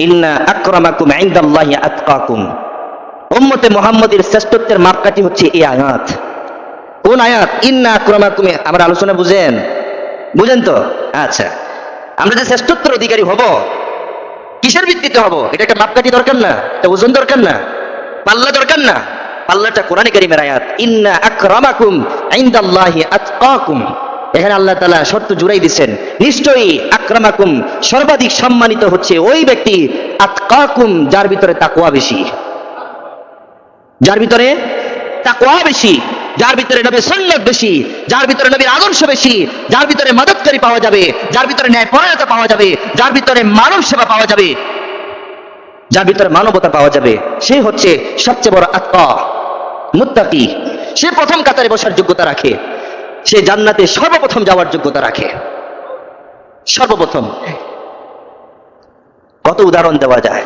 ইন্না আকরামাকুম ইনদাল্লাহি আতকাকুম। উম্মতে মুহাম্মদের শ্রেষ্ঠত্বের মাপকাঠি হচ্ছে এই আয়াত। কোন আয়াত? ইন্না আকরামাকুম। আমার আলোচনা বুঝেন তো? আচ্ছা, আমরা যে শ্রেষ্ঠত্বের অধিকারী হব, কিসের ভিত্তিতে হব? এটা একটা মাপকাঠি দরকার না? একটা ওজন দরকার না? পাল্লা দরকার না? পাল্লাটা কোরআনে কারীমের আয়াত, ইন্না আকরামাকুম ইনদাল্লাহি আতকাকুম। এখানে আল্লাহ তাআলা শর্ত জুড়াই দিচ্ছেন, নিশ্চয়ই আকরামাকুম, সর্বাধিক সম্মানিত হচ্ছে ওই ব্যক্তি, আতকাকুম, যার ভিতরে তাকওয়া বেশি, যার ভিতরে তাকওয়া বেশি, যার ভিতরে নবীর সুন্নাত বেশি, যার ভিতরে নবীর আদর্শ বেশি, যার ভিতরে মদতকারী পাওয়া যাবে, যার ভিতরে ন্যায়পরায়ণতা পাওয়া যাবে, যার ভিতরে মানব সেবা পাওয়া যাবে, যার ভিতরে মানবতা পাওয়া যাবে, সে হচ্ছে সবচেয়ে বড় আত্মা, মুত্তাকি। সে প্রথম কাতারে বসার যোগ্যতা রাখে, সে জান্নাতে সর্বপ্রথম যাওয়ার যোগ্যতা রাখে, সর্বপ্রথম। কত উদাহরণ দেওয়া যায়,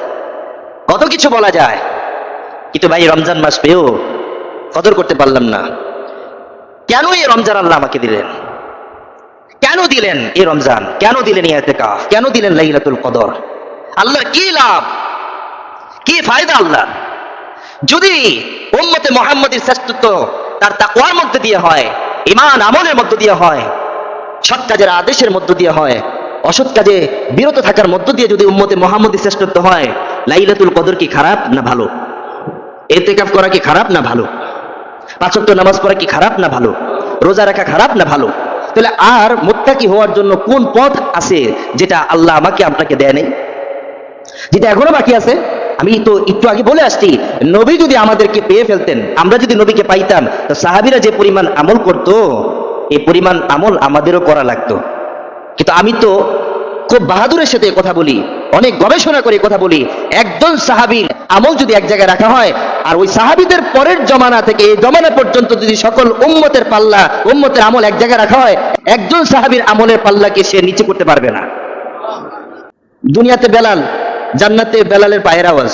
কত কিছু বলা যায়, কিন্তু ভাই রমজান মাস পেয়েও কদর করতে পারলাম না। কেন এই রমজান আল্লাহ আমাকে দিলেন? কেন দিলেন এই রমজান? কেন দিলেন এই ইতিকাফ? কেন দিলেন লাইলাতুল কদর? আল্লাহর কি লাভ, কি ফায়দা আল্লাহ? যদি উম্মতে মুহাম্মদের শ্রেষ্ঠত্ব তার তাকওয়ার মধ্যে দিয়ে হয়, ঈমান আমলের মধ্য দিয়ে হয়, সৎ কাজের আদেশের মধ্য দিয়ে হয়, অসৎ কাজে বিরত থাকার মধ্য দিয়ে যদি উম্মতে মুহাম্মদের শ্রেষ্ঠত্ব হয়, লাইলাতুল কদর কি খারাপ না ভালো? ইতিকাফ করা কি খারাপ না ভালো? পাঁচ ওয়াক্ত নামাজ পড়া কি খারাপ না ভালো? রোজা রাখা খারাপ না ভালো? তাহলে আর মুত্তাকি হওয়ার জন্য কোন পথ আছে যেটা আল্লাহ আমাকে আপনাকে দেয় নাই, যেটা এখনো বাকি আছে? আমি তো একটু আগে বলে আসছি, নবী যদি আমাদেরকে পেয়ে ফেলতেন, আমরা যদি নবীকে পাইতাম, তো সাহাবীরা যে পরিমাণ আমল করত, এই পরিমাণ আমল আমাদেরও করা লাগতো। কিন্তু আমি তো খুব বাহাদুরের সাথে কথা বলি, অনেক গবেষণা করে কথা বলি, একজন সাহাবীর আমল যদি এক জায়গায় রাখা হয়, আর ওই সাহাবীদের পরের জমানা থেকে এই জমানা পর্যন্ত যদি সকল উম্মতের পাল্লা, উম্মতের আমল এক জায়গায় রাখা হয়, একজন সাহাবীর আমলের পাল্লাকে সে নিচে করতে পারবে না। দুনিয়াতে বেলাল, জান্নাতে বেলালের পায়ের আওয়াজ।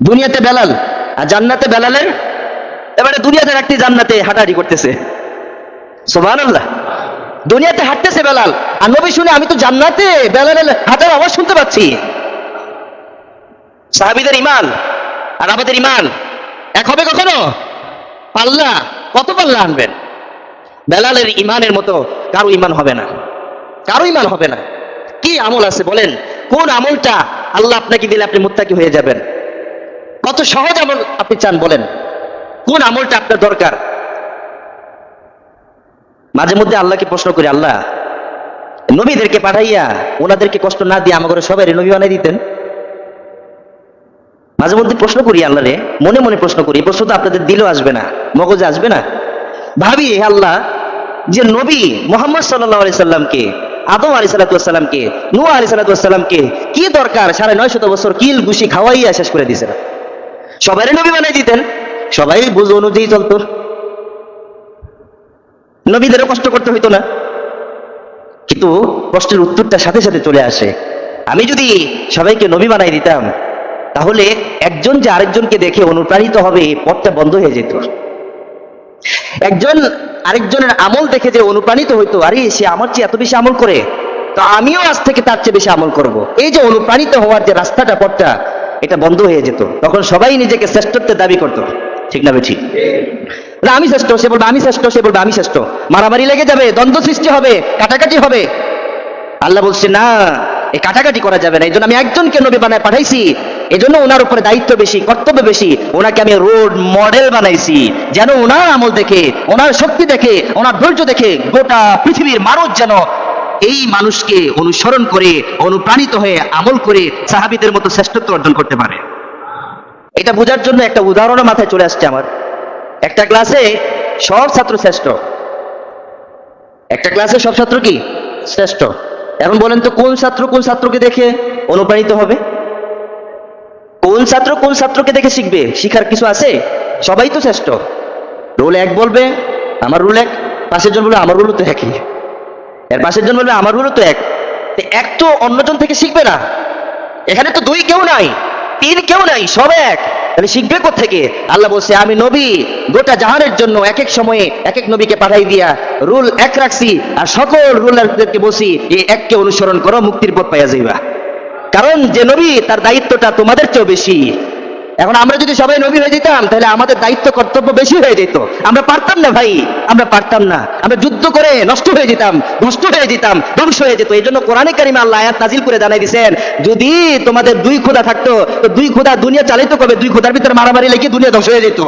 দুনিয়াতে বেলাল আর জান্নাতে বেলালের, এবারে দুনিয়াতে একটি জান্নাতে হাঁটাহাঁটি করতেছে, সুবহানাল্লাহ। দুনিয়াতে হাঁটতেছে বেলাল, আর নবী শুনে আমি তো জান্নাতে বেলালের হাঁটার আওয়াজ শুনতে পাচ্ছি। সাহাবীদের ঈমান আর আমাদের ঈমান এক হবে কখনো? পাল্লা, কত পাল্লা আনবেন? বেলালের ঈমানের মতো কারো ঈমান হবে না, কারো ঈমান হবে না। কি আমল আছে বলেন? কোন আমলটা আল্লাহ আপনাকে দিলে আপনি মুত্তাকি হয়ে যাবেন? কত সহজ আমল আপনি চান বলেন? কোন আমলটা আপনার দরকার? মাঝে মধ্যে আল্লাহকে প্রশ্ন করি, আল্লাহ নবীদেরকে পাঠাইয়া ওনাদেরকে কষ্ট না দিয়ে আমাকে সবাই নবী বানাই দিতেন। মাঝে মধ্যে প্রশ্ন করি আল্লাহ রে, মনে মনে প্রশ্ন করি। এই প্রশ্ন তো আপনাদের দিলেও আসবে না, মগজে আসবে না। ভাবি, হে আল্লাহ, যে নবী মুহাম্মদ সাল্লাল্লাহু আলাইহি সাল্লামকে, আদম আলাইহিস সালামকে, নূহ আলাইহিস সালামকে কি দরকার 950 বছর কিল ঘুষি খাওয়াইয়া শেষ করে দিয়েছেন। সবাই নবী বানাই দিতেন, সবাই বুঝ অনুযায়ী চলতো, নবীদেরও কষ্ট করতে হইতো না। কিন্তু প্রশ্নের উত্তরটা সাথে সাথে চলে আসে, আমি যদি সবাইকে নবী বানাই দিতাম, তাহলে একজন যে আরেকজনকে দেখে অনুপ্রাণিত হবে, এই পথটা বন্ধ হয়ে যেত। একজন আরেকজনের আমল দেখে যে অনুপ্রাণিত হইতো, আরে সে আমার চেয়ে এত বেশি আমল করে, তো আমিও আজ থেকে তার চেয়ে বেশি আমল করব, এই যে অনুপ্রাণিত হওয়ার যে রাস্তাটা, পথটা, এটা বন্ধ হয়ে যেত। তখন সবাই নিজেকে শ্রেষ্ঠত্বের দাবি করত, ঠিক না বেঠিক? আমি শ্রেষ্ঠ, সে বলবে আমি শ্রেষ্ঠ, সে বলবে আমি শ্রেষ্ঠ, মারামারি লেগে যাবে, দ্বন্দ্ব সৃষ্টি হবে, কাটাকাটি হবে। আল্লাহ বলছে না, এই কাটাকাটি করা যাবে না। এই জন্য আমি একজনকে নবী বানায় পাঠাইছি, এই জন্য ওনার উপরে দায়িত্ব বেশি, কর্তব্য বেশি। ওনাকে আমি রোল মডেল বানাইছি, যেন ওনার আমল দেখে, ওনার শক্তি দেখে, ওনার ধৈর্য দেখে গোটা পৃথিবীর মানুষ যেন এই মানুষকে অনুসরণ করে, অনুপ্রাণিত হয়ে আমল করে সাহাবীদের মতো শ্রেষ্ঠত্ব অর্জন করতে পারে। এটা বোঝার জন্য একটা উদাহরণও মাথায় চলে আসছে আমার। একটা ক্লাসে সব ছাত্র শ্রেষ্ঠ, একটা ক্লাসে সব ছাত্র কি শ্রেষ্ঠ। এখন বলেন তো, কোন ছাত্র কোন ছাত্রকে দেখে অনুপ্রাণিত হবে? কোন ছাত্র কোন ছাত্রকে দেখে শিখবে? শিখার কিছু আছে? সবাই তো শ্রেষ্ঠ। রুল এক বলবে আমার রুল এক, পাশের জন বলবে আমার রুলও তো একই, এর পাশের জন বলবে আমার রুলও তো এক। এক তো অন্যজন থেকে শিখবে না। এখানে তো দুই কেউ নাই, তিন কেউ নাই, সব এক। তাহলে শিখবে কোত্থেকে? আল্লাহ বলছে আমি নবী গোটা জাহানের জন্য এক এক সময়ে এক এক নবীকে পাঠাই দিয়া রুল এক রাখছি, আর সকল রুলারদেরকে বলছি এই এককে অনুসরণ করো, মুক্তির পথ পাইয়া যাইবা। কারণ যে নবী তার দায়িত্বটা তোমাদের চেয়েও বেশি। এখন আমরা যদি সবাই নবী হয়ে যেতাম তাহলে আমাদের দায়িত্ব কর্তব্য বেশি হয়ে যেত। আমরা পারতাম না ভাই, আমরা পারতাম না। আমরা যুদ্ধ করে নষ্ট হয়ে যেতাম, নষ্ট হয়ে যেতাম, ধ্বংস হয়ে যেত। এই জন্য কোরআনে কারিমে আল্লাহ আয়াত নাজিল করে জানাই দিয়েছেন, যদি তোমাদের দুই খোদা থাকতো তো দুই খোদা দুনিয়া চালিত করবে, দুই খোদার ভিতরে মারামারি লেগে দুনিয়া ধ্বংস হয়ে যেত।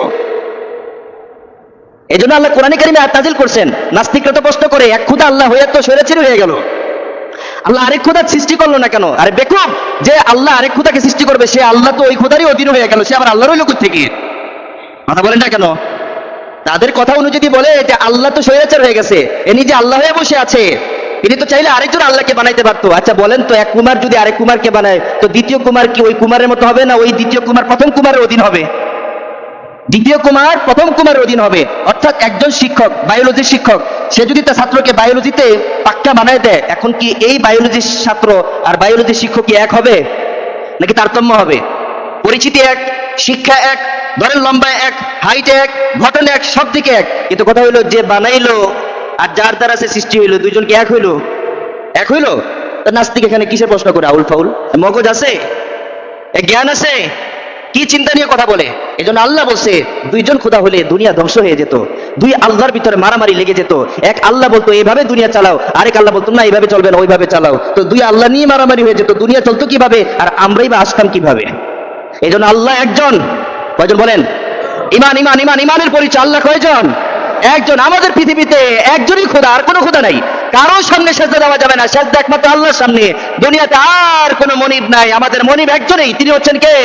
এই জন্য আল্লাহ কোরআনে কারিমে আয়াত নাজিল করছেন। নাস্তিকরা তো প্রশ্ন করে, এক খোদা আল্লাহ হয়ে তো স্বৈরাচারী হয়ে গেল, আল্লাহ আরেক খোদা সৃষ্টি করলো না কেন? আরে বেকুব, যে আল্লাহ আরেক খোদাকে সৃষ্টি করবে সে আল্লাহ তো ওই খোদারই অধীন হয়ে গেল, সে আবার আল্লাহর ওই লোক থেকে। কথা বলেন না কেন? তাদের কথা অনুযায়ী বলে যে আল্লাহ তো স্বৈরাচার হয়ে গেছে, এ নিজে আল্লাহ হয়ে বসে আছে, ইনি তো চাইলে আরেকজন আল্লাহকে বানাইতে পারতো। আচ্ছা বলেন তো, এক কুমার যদি আরেক কুমারকে বানায় তো দ্বিতীয় কুমার কি ওই কুমারের মতো হবে, না ওই দ্বিতীয় কুমার প্রথম কুমারের অধীন হবে? দ্বিতীয় কুমার প্রথম কুমারের অধীন হবে। অর্থাৎ একজন শিক্ষক, বায়োলজির শিক্ষক, সে যদি তার ছাত্রকে বায়োলজিতে পাক্কা বানায় দেয়, এখন কি এই বায়োলজির ছাত্র আর বায়োলজির শিক্ষক কি এক হবে, নাকি তারতম্য হবে? পরিচিতি এক, শিক্ষা এক, ধরেন লম্বা এক, হাইট এক, গঠন এক, সব দিকে এক, কিন্তু কথা হইলো যে বানাইলো আর যার দ্বারা সে সৃষ্টি হইলো দুইজন কি এক হইলো? এক হইলো? তা নাস্তিক এখানে কিসের প্রশ্ন করে? আউল ফাউল মগজ আছে, জ্ঞান আছে, কি চিন্তা নিয়ে কথা বলে? এই জন্য আল্লাহ বলছে দুইজন খোদা হলে দুনিয়া ধ্বংস হয়ে যেত, দুই আল্লাহর ভিতরে মারামারি লেগে যেত। এক আল্লাহ বলতো এইভাবে দুনিয়া চালাও, আরেক আল্লাহ বলতো না এইভাবে চলবে না ওইভাবে চালাও, তো দুই আল্লাহ নিয়ে মারামারি হয়ে যেত, দুনিয়া চলতো কিভাবে আর আমরাই বা আসতাম কিভাবে? এই জন্য আল্লাহ একজন। কয়জন বলেন? ইমান ইমান ইমান ইমানের পরিচয় আল্লাহ কয়জন? একজন। আমাদের পৃথিবীতে একজনই খোদা, আর কোনো খোদা নাই। কারোর সামনে সেজদা দেওয়া যাবে না, সেজদা একমাত্র আল্লাহর সামনে। দুনিয়াতে আর কোনো মনিব নাই, আমাদের মনিব একজনই, তিনি হচ্ছেন কে?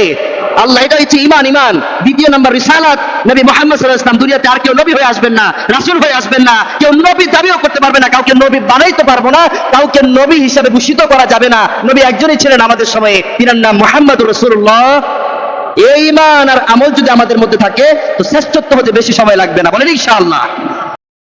আল্লাহ। এটা হচ্ছে ইমান ইমান। দ্বিতীয় নম্বর রিসালাত, নবী মুহাম্মদ সাল্লাল্লাহু আলাইহি ওয়াসাল্লাম। দুনিয়াতে আর কেউ নবী হয়ে আসবেন না, রাসূল হয়ে আসবেন না, কেউ নবী দাবিও করতে পারবে না, কাউকে নবী বানাইতে পারবো না, কাউকে নবী হিসেবে ভূষিত করা যাবে না। নবী একজনই ছিলেন আমাদের সময়ে, তিনার নাম মুহাম্মদুর রাসূলুল্লাহ। এই ঈমান আর আমল যদি আমাদের মধ্যে থাকে তো শ্রেষ্ঠত্ব হতে বেশি সময় লাগবে না, বলেন ইনশাআল্লাহ।